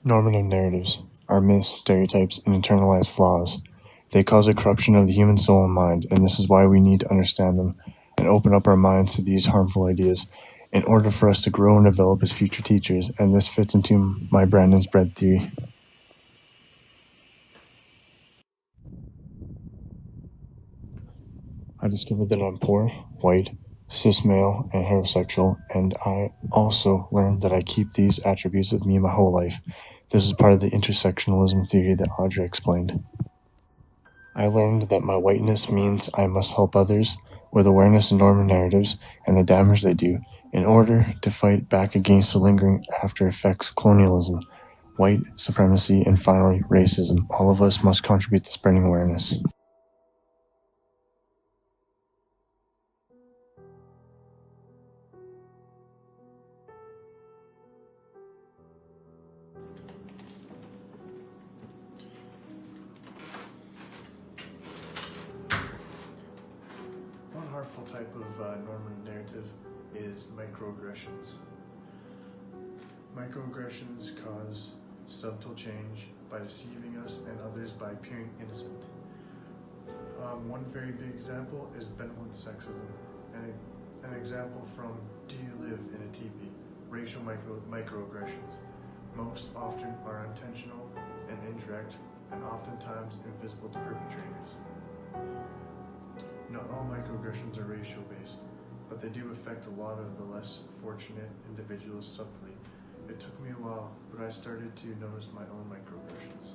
Normative narratives are myths, stereotypes, and internalized flaws. They cause a corruption of the human soul and mind, and this is why we need to understand them and open up our minds to these harmful ideas in order for us to grow and develop as future teachers, and this fits into my Brandon's bread theory. I discovered that I'm poor, white, cis male, and heterosexual, and I also learned that I keep these attributes with me my whole life. This is part of the intersectionalism theory that Audrey explained. I learned that my whiteness means I must help others with awareness of normative narratives and the damage they do in order to fight back against the lingering after effects of colonialism, white supremacy, and finally racism. All of us must contribute to spreading awareness. One harmful type of normative narrative is microaggressions. Microaggressions cause subtle change by deceiving us and others by appearing innocent. One very big example is benevolent sexism. An example from Do You Live in a Teepee? Racial microaggressions. Most often are intentional and indirect, and oftentimes invisible to perpetrators. Not all microaggressions are racial based, but they do affect a lot of the less fortunate individuals subtly. It took me a while, but I started to notice my own microaggressions.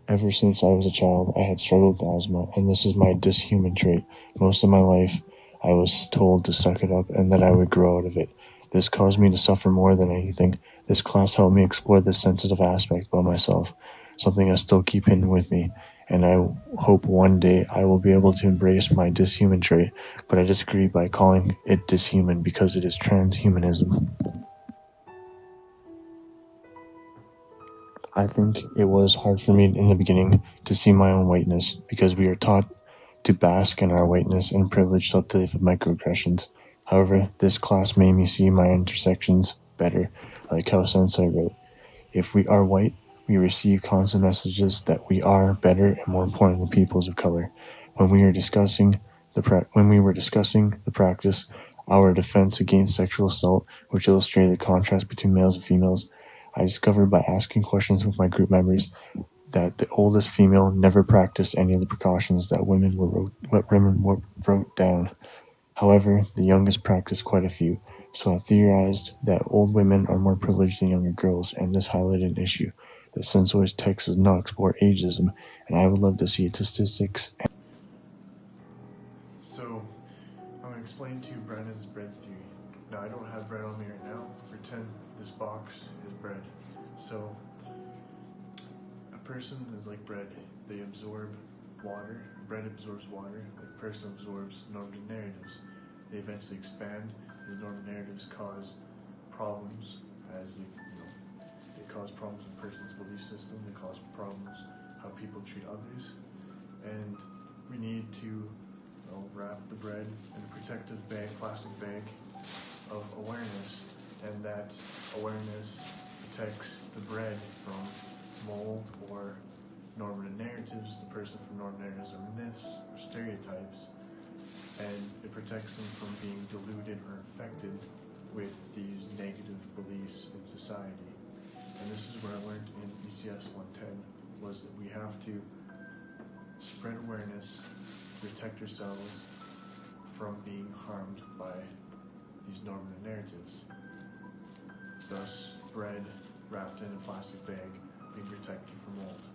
Ever since I was a child, I had struggled with asthma, and this is my dishuman trait. Most of my life, I was told to suck it up and that I would grow out of it. This caused me to suffer more than anything. This class helped me explore this sensitive aspect about myself, something I still keep hidden with me, and I hope one day I will be able to embrace my dishuman trait, but I disagree by calling it dishuman because it is transhumanism. I think it was hard for me in the beginning to see my own whiteness because we are taught to bask in our whiteness and privilege subtly with microaggressions. However, this class made me see my intersections better, like how Sensei wrote. If we are white, we receive constant messages that we are better and more important than peoples of color. When we were discussing the practice, our defense against sexual assault, which illustrated the contrast between males and females, I discovered by asking questions with my group members that the oldest female never practiced any of the precautions that women wrote down. However, the youngest practiced quite a few, so I theorized that old women are more privileged than younger girls, and this highlighted an issue that Sensei's text does not explore ageism, and I would love to see statistics. So, I'm going to explain to you Brandon's bread theory. Now, I don't have bread on me right now. Pretend this box is bread. So, a person is like bread. They absorb water. Bread absorbs water. Like a person absorbs normative narratives. They eventually expand. These normative narratives cause problems as they cause problems in a person's belief system. They cause problems how people treat others. And we need to wrap the bread in a protective bag, plastic bag of awareness, and that awareness protects the bread from mold or normative narratives, the person from normative narratives or myths or stereotypes, and it protects them from being diluted or infected with these negative beliefs in society. And this is what I learned in ECS 110, was that we have to spread awareness, protect ourselves from being harmed by these normative narratives. Thus, bread wrapped in a plastic bag being protected from mold.